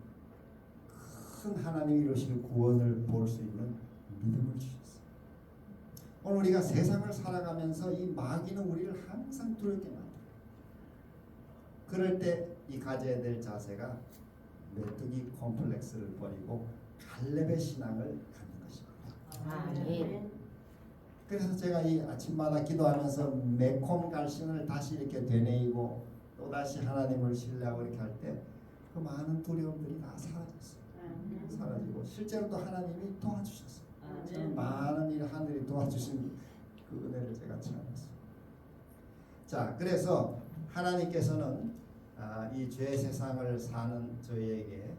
큰 하나님이 이루실 구원을 볼 수 있는 믿음을 주셨어요. 오늘 우리가 세상을 살아가면서 이 마귀는 우리를 항상 두렵게 만들어요. 그럴 때 이 가져야 될 자세가 메뚜기 콤플렉스를 버리고 갈렙의 신앙을 갖는 것입니다. 아멘. 그래서 제가 이 아침마다 기도하면서 매콤 갈신을 다시 이렇게 되뇌이고 또다시 하나님을 신뢰하고 이렇게 할 때 그 많은 두려움들이 다 사라졌어요. 사라지고 실제로 또 하나님이 도와주셨어요. 저는 많은 일 하늘이 도와주신 그 은혜를 제가 체험했어요. 자, 그래서 하나님께서는 이 죄 세상을 사는 저희에게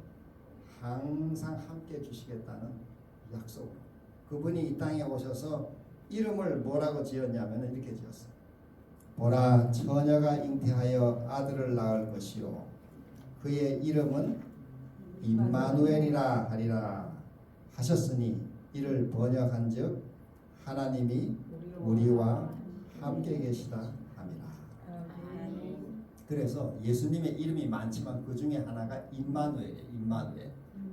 항상 함께 주시겠다는 약속. 그분이 이 땅에 오셔서 이름을 뭐라고 지었냐면 이렇게 지었어요. 보라, 처녀가 잉태하여 아들을 낳을 것이요 그의 이름은 임마누엘이라 하리라 하셨으니 이를 번역한즉 하나님이 우리와 함께 계시다 함이라. 그래서 예수님의 이름이 많지만 그 중에 하나가 임마누엘이에요.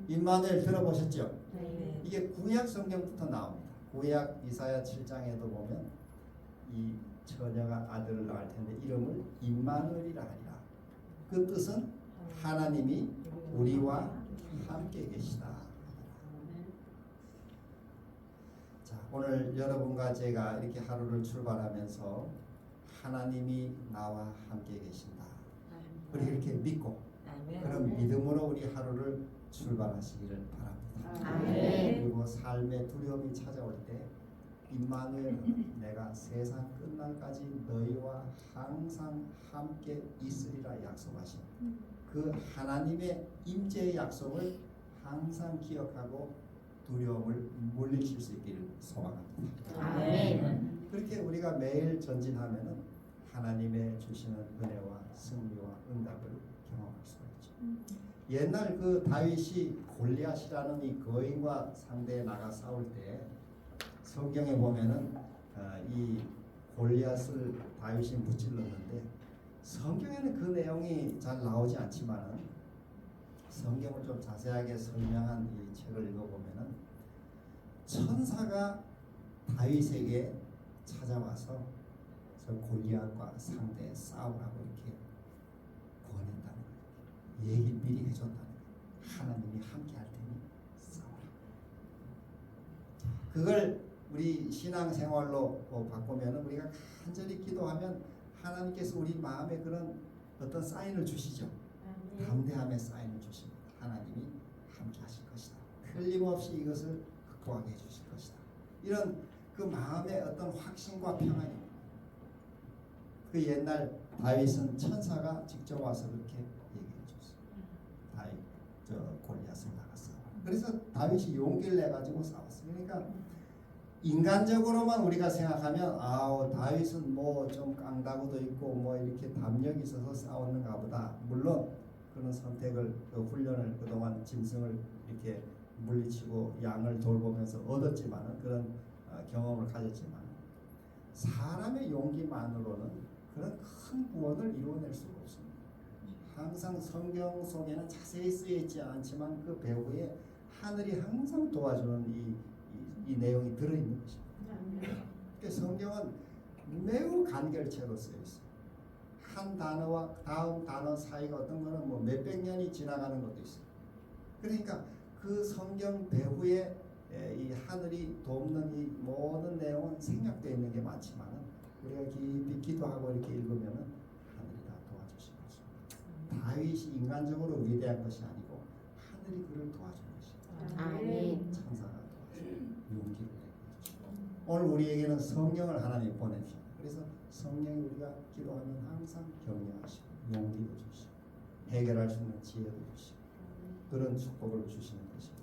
임마누엘 들어보셨죠? 네. 이게 구약 성경부터 나옵니다. 구약 이사야 7장에도 보면 이 처녀가 아들을 낳을 텐데 이름을 임마누엘이라 하리라. 그 뜻은 하나님이 우리와 함께 계시다. 자, 오늘 여러분과 제가 이렇게 하루를 출발하면서 하나님이 나와 함께 계신다. 우리 이렇게 믿고 그런 믿음으로 우리 하루를 출발하시기를 바랍니다. 아멘. 그리고 삶의 두려움이 찾아올 때 임마누엘은 내가 세상 끝날까지 너희와 항상 함께 있으리라 약속하신 그 하나님의 임재의 약속을 항상 기억하고 두려움을 물리칠 수 있기를 소망합니다. 아멘. 그렇게 우리가 매일 전진하면은 하나님의 주시는 은혜와 승리와 응답을 경험할 수가 있죠. 옛날 그 다윗이 골리앗이라는 이 거인과 상대에 나가 싸울 때 성경에 보면은 이 골리앗을 다윗이 무찔렀는데 성경에는 그 내용이 잘 나오지 않지만은 성경을 좀 자세하게 설명한 이 책을 읽어보면은 천사가 다윗에게 찾아와서 저 골리앗과 상대에 싸우라고 이렇게 권했다는 거예요. 얘기 미리 해줬다는 거예요. 하나님이 함께 할 테니 싸우라. 그걸 우리 신앙생활로 바꾸면 우리가 간절히 기도하면 하나님께서 우리 마음에 그런 어떤 사인을 주시죠. 담대함의 사인을 주십니다. 하나님이 함께 하실 것이다. 틀림없이 이것을 극복하게 해주실 것이다. 이런 그 마음의 어떤 확신과 평안입니다. 그 옛날 다윗은 천사가 직접 와서 그렇게 얘기해 줬어요. 다윗 저 골리앗을 나갔어. 그래서 다윗이 용기를 내 가지고 싸웠어요. 그러니까 인간적으로만 우리가 생각하면 다윗은 뭐 좀 깡다구도 있고 뭐 이렇게 담력이 있어서 싸웠는가 보다. 물론 그런 선택을 그 훈련을 그동안 짐승을 이렇게 물리치고 양을 돌보면서 얻었지만은 그런 경험을 가졌지만 사람의 용기만으로는 그런 큰 구원을 이루어낼 수가 없습니다. 항상 성경 속에는 자세히 쓰여 있지 않지만 그 배후에 하늘이 항상 도와주는 이 내용이 들어있는 것입니다. 그러니까 성경은 매우 간결체로 쓰여 있어요. 한 단어와 다음 단어 사이가 어떤 거는 뭐 몇백 년이 지나가는 것도 있어요. 그러니까 그 성경 배후에 이 하늘이 돕는 이 모든 내용은 생략되어 있는 게 많지만은 우리가 깊이 기도하고 이렇게 읽으면은 하늘이 다 도와주실 것입니다. 다윗이 인간적으로 위대한 것이 아니고 하늘이 그를 도와준 것입니다. 아멘. 천사가 도와주고 용기를 내주시고 오늘 우리에게는 성령을 하나님 보내주시고 그래서 성령이 우리가 기도하면 항상 격려하시고 용기도 주시고 해결할 수 있는 지혜도 주시고 그런 축복을 주시는 것입니다.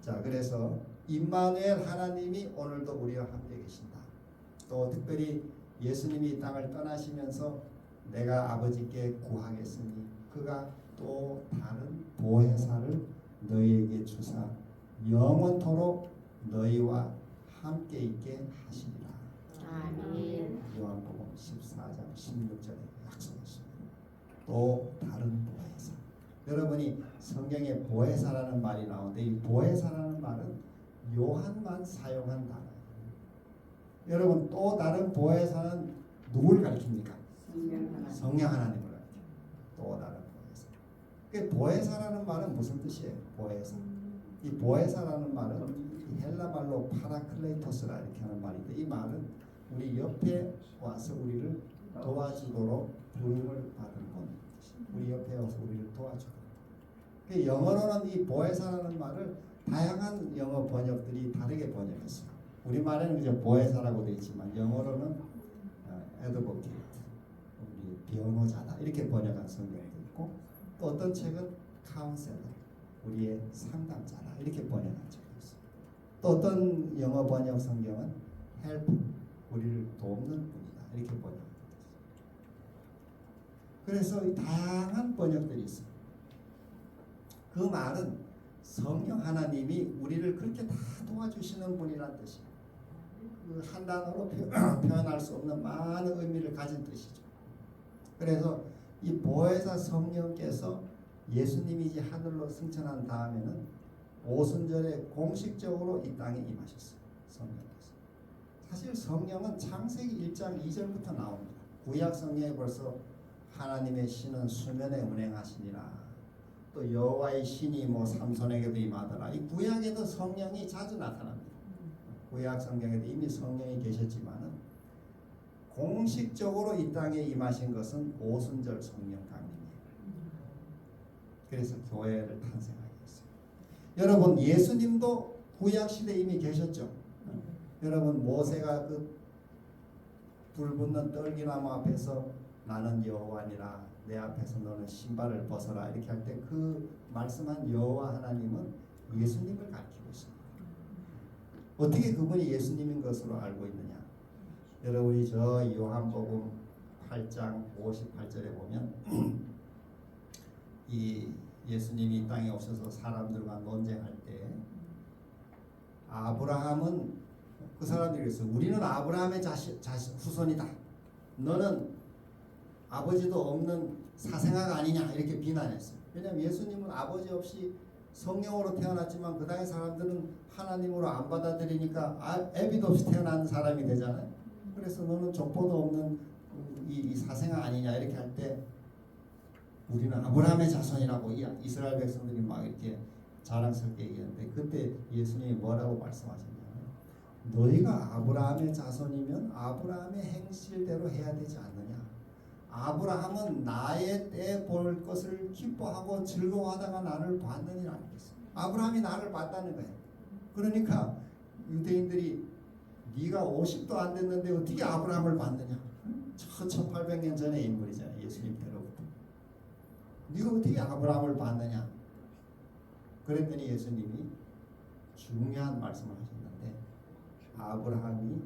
자, 그래서 임마누엘 하나님이 오늘도 우리와 함께 계신다. 또 특별히 예수님이 이 땅을 떠나시면서 내가 아버지께 구하겠으니 그가 또 다른 보혜사를 너희에게 주사 영원토록 너희와 함께 있게 하시리라. 아멘. 요한복음 14장 16절에 약속하십니다. 또 다른 보혜사. 여러분이 성경에 보혜사라는 말이 나오는데 이 보혜사라는 말은 요한만 사용한 단어예요. 여러분 또 다른 보혜사는 누굴 가리킵니까? 성령 하나님을 가리켜요. 또 다른 보혜사. 그 보혜사라는 말은 무슨 뜻이에요? 보혜사. 이 보혜사라는 말은 이 헬라 말로 파라클레이토스라 이렇게 하는 말인데 이 말은 우리 옆에 와서 우리를 도와주도록 부름을 받은 분. 우리 옆에 와서 우리를 도와주도록. 그 영어로는 이 보혜사라는 말을 다양한 영어 번역들이 다르게 번역했어요. 우리말에는 그저 보혜사라고 되어 있지만 영어로는 advocate, 우리 변호자다 이렇게 번역한 성경도 있고 또 어떤 책은 counselor, 우리의 상담자다 이렇게 번역한 책도 있어요. 또 어떤 영어 번역 성경은 help, 우리를 돕는 분이다 이렇게 번역한 책도 있어요. 그래서 이 다양한 번역들이 있어요. 그 말은 성령 하나님이 우리를 그렇게 다 도와주시는 분이란 뜻이에요. 그 한 단어로 표현할 수 없는 많은 의미를 가진 뜻이죠. 그래서 이 보혜사 성령께서 예수님이 이제 하늘로 승천한 다음에는 오순절에 공식적으로 이 땅에 임하셨어요. 성령께서. 사실 성령은 창세기 1장 2절부터 나옵니다. 구약 성경에 벌써 하나님의 신은 수면에 운행하시니라. 또 여호와의 신이 뭐 삼손에게도 임하더라. 이 구약에도 성령이 자주 나타납니다. 구약 성경에도 이미 성령이 계셨지만은 공식적으로 이 땅에 임하신 것은 오순절 성령 강림이에요. 그래서 교회를 탄생하게 했어요. 여러분 예수님도 구약 시대에 이미 계셨죠. 여러분 모세가 그 불 붙는 떨기나무 앞에서 나는 여호와니라 내 앞에서 너는 신발을 벗어라 이렇게 할 때 그 말씀한 여호와 하나님은 예수님을 가리키고 있습니다. 어떻게 그분이 예수님인 것으로 알고 있느냐? 여러분이 저 요한복음 8장 58절에 보면 이 예수님이 이 땅에 오셔서 사람들과 논쟁할 때 아브라함은 그 사람들이 그랬어요. 우리는 아브라함의 후손이다. 너는 아버지도 없는 사생아가 아니냐 이렇게 비난했어요. 왜냐하면 예수님은 아버지 없이 성령으로 태어났지만 그 당의 사람들은 하나님으로 안 받아들이니까 애비도 없이 태어난 사람이 되잖아요. 그래서 너는 족보도 없는 이 사생아 아니냐 이렇게 할 때 우리는 아브라함의 자손이라고 이스라엘 백성들이 막 이렇게 자랑스럽게 얘기했는데 그때 예수님이 뭐라고 말씀하셨냐면 너희가 아브라함의 자손이면 아브라함의 행실대로 해야 되지 않느냐. 아브라함은 나의 때 볼 것을 기뻐하고 즐거워하다가 나를 봤느니라 그랬어요. 아브라함이 나를 봤다는 거예요. 그러니까 유대인들이 네가 50도 안 됐는데 어떻게 아브라함을 봤느냐. 1800년 전의 인물이잖아요. 예수님 때로부터. 네가 어떻게 아브라함을 봤느냐. 그랬더니 예수님이 중요한 말씀을 하셨는데 아브라함이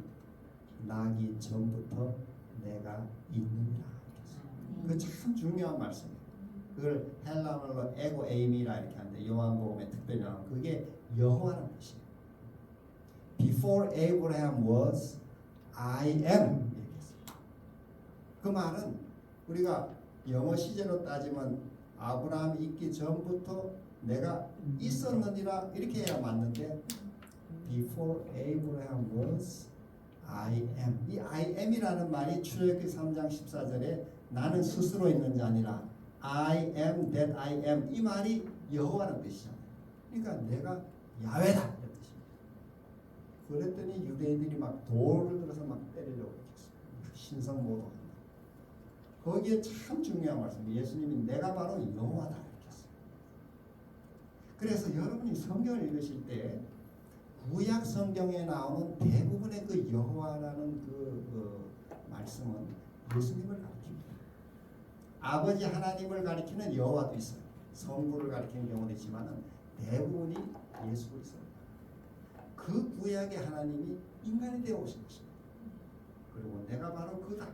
나기 전부터 내가 있느니라. 그 참 중요한 말씀이에요. 그걸 헬라어로 에고 에이미라 이렇게 하는데 요한복음에 특별히 나오는 그게 여호와라는 뜻이에요. Before Abraham was, I am 이렇게 했어요. 그 말은 우리가 영어 시제로 따지면 아브라함이 있기 전부터 내가 있었느니라 이렇게 해야 맞는데 Before Abraham was, I am. 이 I am이라는 말이 출애굽기 3장 14절에 나는 스스로 있는 자 아니라 I am that I am 이 말이 여호와라는 뜻이잖아요. 그러니까 내가 야훼다 이런 뜻입니다. 그랬더니 유대인들이 막 돌을 들어서 막 때리려고 했어요. 신성 모독한다. 거기에 참 중요한 말씀이 예수님이 내가 바로 여호와다 이렇게 했어요. 그래서 여러분이 성경을 읽으실 때 구약 성경에 나오는 대부분의 그 여호와라는 그 말씀은 예수님을 가리킵니다. 아버지 하나님을 가리키는 여호와도 있어요. 성부를 가리키는 경우도 있지만은 대부분이 예수 그리스도입니다. 그 구약의 하나님이 인간이 되어 오신 것입니다. 그리고 내가 바로 그다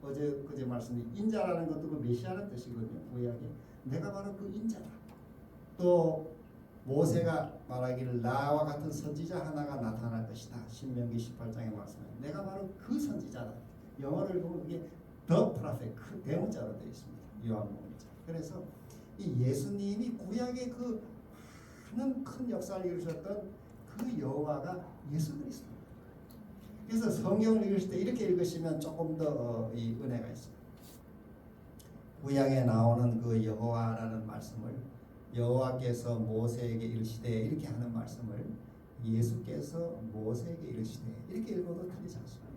이렇게 어제 말씀드린 인자라는 것도 그 메시아라는 뜻이거든요. 구약에 내가 바로 그 인자다. 또 모세가 말하기를 나와 같은 선지자 하나가 나타날 것이다. 신명기 18장에 말씀해. 내가 바로 그 선지자다. 영어를 보면 그게 the prophet 큰 대문자로 되어 있습니다. 요한복음이죠. 그래서 이 예수님이 구약의 그 많은 큰 역사를 이루셨던 그 여호와가 예수 그리스도입니다. 그래서 성경을 읽으실 때 이렇게 읽으시면 조금 더 이 은혜가 있어요. 구약에 나오는 그 여호와라는 말씀을 여호와께서 모세에게 이르시되 이렇게 하는 말씀을 예수께서 모세에게 이르시되 이렇게 읽어도 틀리지 않습니다.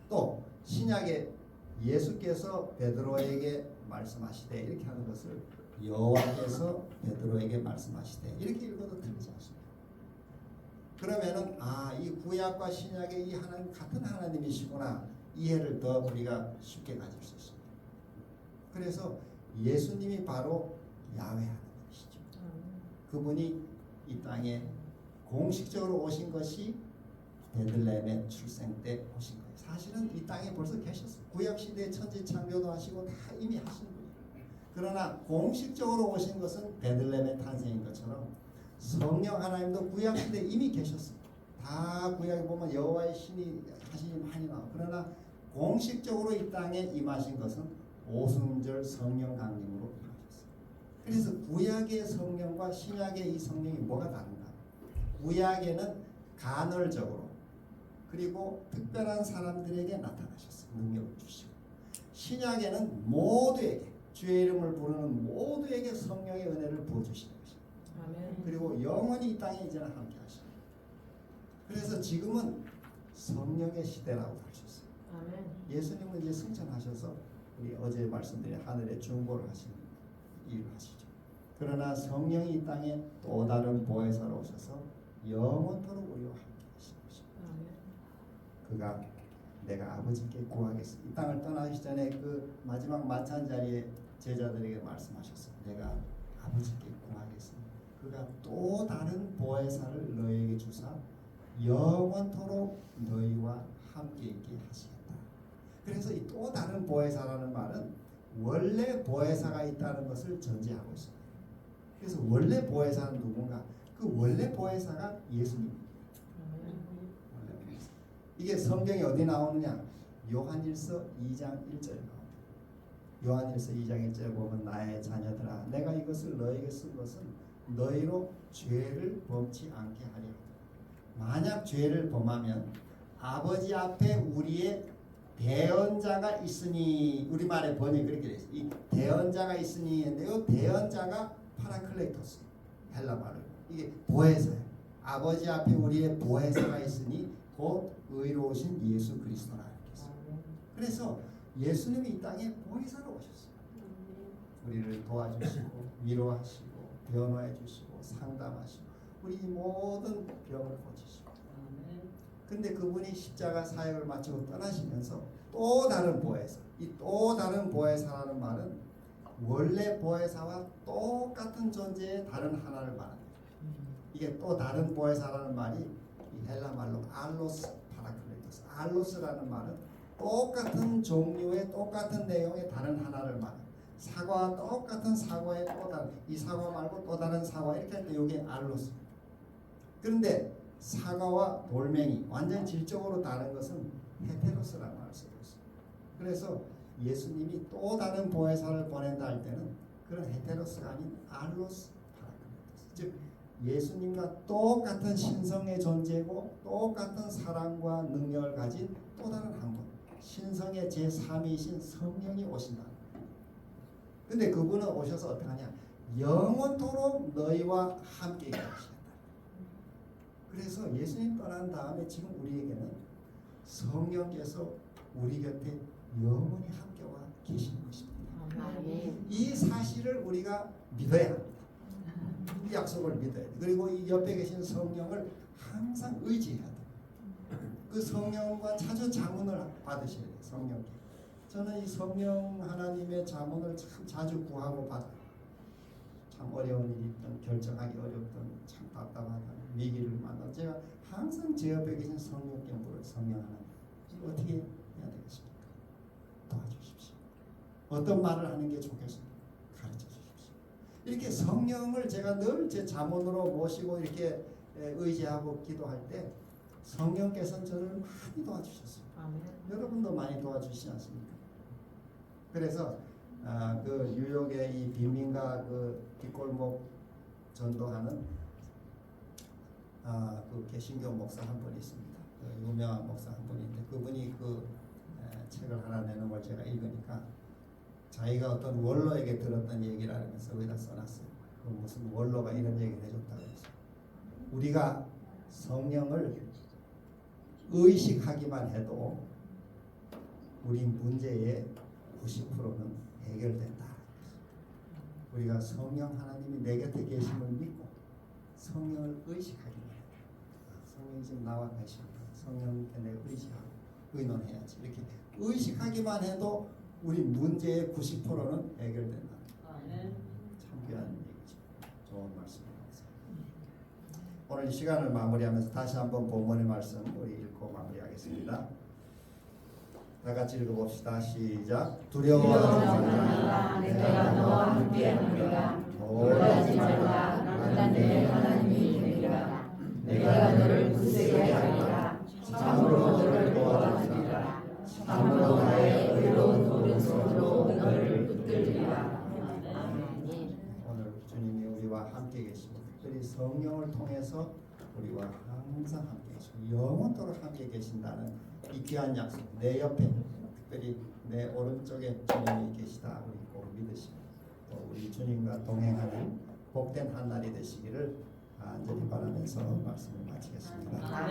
또 신약에 예수께서 베드로에게 말씀하시되 이렇게 하는 것을 여호와께서 베드로에게 말씀하시되 이렇게 읽어도 틀리지 않습니다. 그러면은 이 구약과 신약의 이 하나님 같은 하나님이시구나 이해를 더 우리가 쉽게 가질 수 있습니다. 그래서 예수님이 바로 야훼 하나님이시죠. 그분이 이 땅에 공식적으로 오신 것이 베들레헴의 출생 때 오신 거예요. 사실은 이 땅에 벌써 계셨어요. 구약 시대에 천지 창조도 하시고 다 이미 하신 분이에요. 그러나 공식적으로 오신 것은 베들레헴의 탄생인 것처럼 성령 하나님도 구약 시대에 이미 계셨어요. 다 구약에 보면 여호와의 신이 하시니 많이 나와. 그러나 공식적으로 이 땅에 임하신 것은 오순절 성령 강림으로 임하셨어요. 그래서 구약의 성령과 신약의 이 성령이 뭐가 다른가? 구약에는 간헐적으로 그리고 특별한 사람들에게 나타나셨어요. 능력을 주시고. 신약에는 모두에게 주의 이름을 부르는 모두에게 성령의 은혜를 부어주시는 것입니다. 아멘. 그리고 영원히 이 땅에 이제는 함께 하십니다. 그래서 지금은 성령의 시대라고 하셨어요. 아멘. 예수님은 이제 승천하셔서 우리 어제 말씀드린 하늘의 중보를 하시는 일을 하시죠. 그러나 성령이 이 땅에 또 다른 보혜사로 오셔서 영원토록 우리와 함께 하시는 것입니다. 아멘. 그가 내가 아버지께 구하겠습니다. 이 땅을 떠나기 전에 그 마지막 만찬 자리에 제자들에게 말씀하셨어요. 내가 아버지께 구하겠습니다. 그가 또 다른 보혜사를 너희에게 주사 영원토록 너희와 함께 있게 하시겠다. 그래서 이 또 다른 보혜사라는 말은 원래 보혜사가 있다는 것을 전제하고 있습니다. 그래서 원래 보혜사는 누군가? 그 원래 보혜사가 예수님입니다. 원래 보혜사. 이게 성경에 어디 나오느냐? 요한일서 2장 1절에 나옵니다. 요한일서 2장 1절에 보면 나의 자녀들아 내가 이것을 너에게 쓴 것은 너희로 죄를 범치 않게 하려 하다. 만약 죄를 범하면 아버지 앞에 우리의 대언자가 있으니 우리말의 번역이 그렇게 되어 있어요. 이 대언자가 있으니 인데요. 대언자가 파라클레토스 헬라 말로 이게 보혜사예요. 아버지 앞에 우리의 보혜사가 있으니 곧 의로우신 예수 그리스도라 이렇게 했어요. 그래서 예수님이 이 땅에 보혜사로 오셨어요. 우리를 도와주시고 위로하시고 변호해 주시고 상담하시고 우리 모든 병을 고치시고 근데 그분이 십자가 사역을 마치고 떠나시면서 또 다른 보혜사 이 또 다른 보혜사라는 말은 원래 보혜사와 똑같은 존재의 다른 하나를 말합니다. 이게 또 다른 보혜사라는 말이 이 헬라 말로 알로스 파라클레토스 알로스라는 말은 똑같은 종류의 똑같은 내용의 다른 하나를 말합니다. 사과와 똑같은 사과의 또 다른 이 사과 말고 또 다른 사과 이렇게 할 때 이게 알로스. 그런데 사과와 돌멩이 완전 질적으로 다른 것은 헤테로스라는 말을 쓰고 있어요. 그래서 예수님이 또 다른 보혜사를 보낸다 할 때는 그런 헤테로스가 아닌 알로스 파라클레토스 즉 예수님과 똑같은 신성의 존재고 똑같은 사랑과 능력을 가진 또 다른 한 분 신성의 제3위이신 성령이 오신다. 근데 그분은 오셔서 어떻게 하냐 영원토록 너희와 함께 있게 하시겠다. 그래서 예수님 떠난 다음에 지금 우리에게는 성령께서 우리 곁에 영원히 함께와 계시는 것입니다. 아멘. 이 사실을 우리가 믿어야 합니다. 이 약속을 믿어야 돼. 그리고 이 옆에 계신 성령을 항상 의지해야 돼. 그 성령과 자주 자문을 받으셔야 돼요. 성령께. 저는 이 성령 하나님의 자문을 참 자주 구하고 받아요. 참 어려운 일이 있던 결정하기 어렵던 참 답답하던 위기를 만나 제가 항상 제 옆에 계신 성령께 물어요. 성령 하나님 어떻게 해야 되겠습니까? 도와주십시오. 어떤 말을 하는 게 좋겠습니까? 가르쳐 주십시오. 이렇게 성령을 제가 늘 제 자문으로 모시고 이렇게 의지하고 기도할 때 성령께서는 저를 많이 도와주셨어요. 아멘. 여러분도 많이 도와주시지 않습니까? 그래서 그 뉴욕의 이 빈민가 그 뒷골목 전도하는 그 개신교 목사 한 분 있습니다. 그 유명한 목사 한 분인데 그분이 그 책을 하나 내놓은 걸 제가 읽으니까 자기가 어떤 원로에게 들었던 얘기라면서 여기다 써놨어요. 그 무슨 원로가 이런 얘기를 해줬다고 해서 우리가 성령을 의식하기만 해도 우리 문제의 90%는 해결된다. 우리가 성령 하나님이 내 곁에 계심을 믿고 성령을 의식하기만 해도 성령이 지금 나와 계십니다. 성령께 내가 의식하고 의논해야지. 이렇게 의식하기만 해도 우리 문제의 90%는 해결된다. 참 귀한 얘기죠. 좋은 말씀입니다. 오늘 이 시간을 마무리하면서 다시 한번 본문의 말씀 우리 읽고 마무리하겠습니다. 다 같이 읽어봅시다. 시작. 두려워하지 말라. 내가 너와 함께하노라. 놀라지 말라. 나는 내 하나님이 되리라. 내가 너를 굳세게 하리라. 참으로 너를 도와주리라. 참으로 나의 의로운 오른손으로 너를 붙들리라. 오늘 주님이 우리와 함께 계시고 특별히 성령을 통해서 우리와 항상 함께 계시고 영원토록 함께 계신다는 이 귀한 약속, 내 옆에 특별히 내 오른쪽에 주님이 계시다 우리 꼭 믿으시고 또 우리 주님과 동행하는 복된 한 날이 되시기를 간절히 바라면서 말씀을 마치겠습니다.